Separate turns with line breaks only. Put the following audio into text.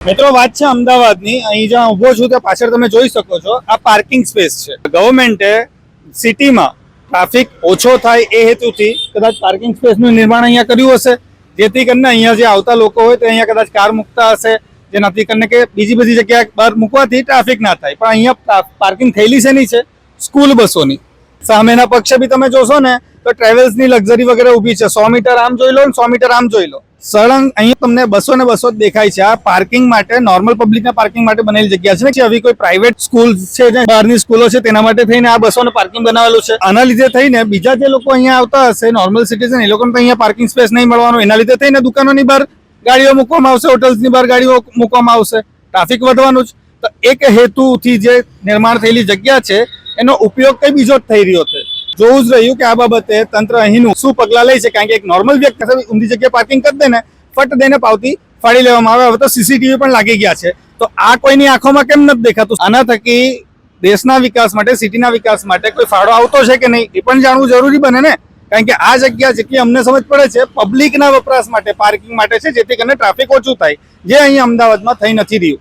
મિત્રો વાત છે અમદાવાદની। અહીં જ્યાં ઊભો છું ત્યાં પાછળ તમે જોઈ શકો છો આ પાર્કિંગ સ્પેસ છે। ગવર્મેન્ટે સિટીમાં ટ્રાફિક ઓછો થાય એ હેતુથી કદાચ પાર્કિંગ સ્પેસનું નિર્માણ અહીંયા કર્યું હશે, જેથી કરીને અહીંયા જે આવતા લોકો હોય તે અહીંયા કદાચ કાર મૂકતા હશે, જેનાથી કરીને કે બીજી બધી જગ્યાએ બહાર મૂકવાથી ટ્રાફિક ના થાય। પણ અહીંયા પાર્કિંગ થયેલી શેની છે? સ્કૂલ બસોની। સામેના પક્ષે બી તમે જોશો ને તો ટ્રેવલ્સની લક્ઝરી વગેરે ઊભી છે। 100 મીટર આમ જોઈ લો ને 100 મીટર આમ જોઈ લો, સળંગ અહીંયા તમને બસો ને બસો જ દેખાય છે। આ પાર્કિંગ માટે, નોર્મલ પબ્લિકના પાર્કિંગ માટે બનેલી જગ્યા છે। આવી કોઈ પ્રાઇવેટ સ્કૂલ છે, જે બહારની સ્કૂલો છે તેના માટે થઈને આ બસોને પાર્કિંગ બનાવેલું છે। આના લીધે થઈને બીજા જે લોકો અહીંયા આવતા હશે, નોર્મલ સિટીઝન, એ લોકોને તો અહીંયા પાર્કિંગ સ્પેસ નહીં મળવાનું। એના લીધે થઈને દુકાનોની બહાર ગાડીઓ મૂકવામાં આવશે, હોટલ્સની બહાર ગાડીઓ મૂકવામાં આવશે, ટ્રાફિક વધવાનું જ। તો એક હેતુથી જે નિર્માણ થયેલી જગ્યા છે એનો ઉપયોગ કઈ બીજો જ થઈ રહ્યો છે। જોવું જ રહ્યું કે આ બાબતે તંત્ર અહીંનું શું પગલાં લે છે, કારણ કે એક નોર્મલ વ્યક્તિ ઊંધી જગ્યાએ પાર્કિંગ કરી દે ને, ફટ દઈને પાવતી ફાડી લેવામાં આવે। હવે તો સીસીટીવી પણ લાગી ગયા છે, તો આ કોઈની આંખોમાં કેમ નથી દેખાતું? આના થકી દેશના વિકાસ માટે, સિટીના વિકાસ માટે કોઈ ફાળો આવતો છે કે નહીં એ પણ જાણવું જરૂરી બને ને, કારણ કે આ જગ્યા જેટલી અમને સમજ પડે છે પબ્લિકના વપરાશ માટે, પાર્કિંગ માટે છે, જેથી કરીને ટ્રાફિક ઓછું થાય, જે અહીં અમદાવાદમાં થઈ નથી રહ્યું।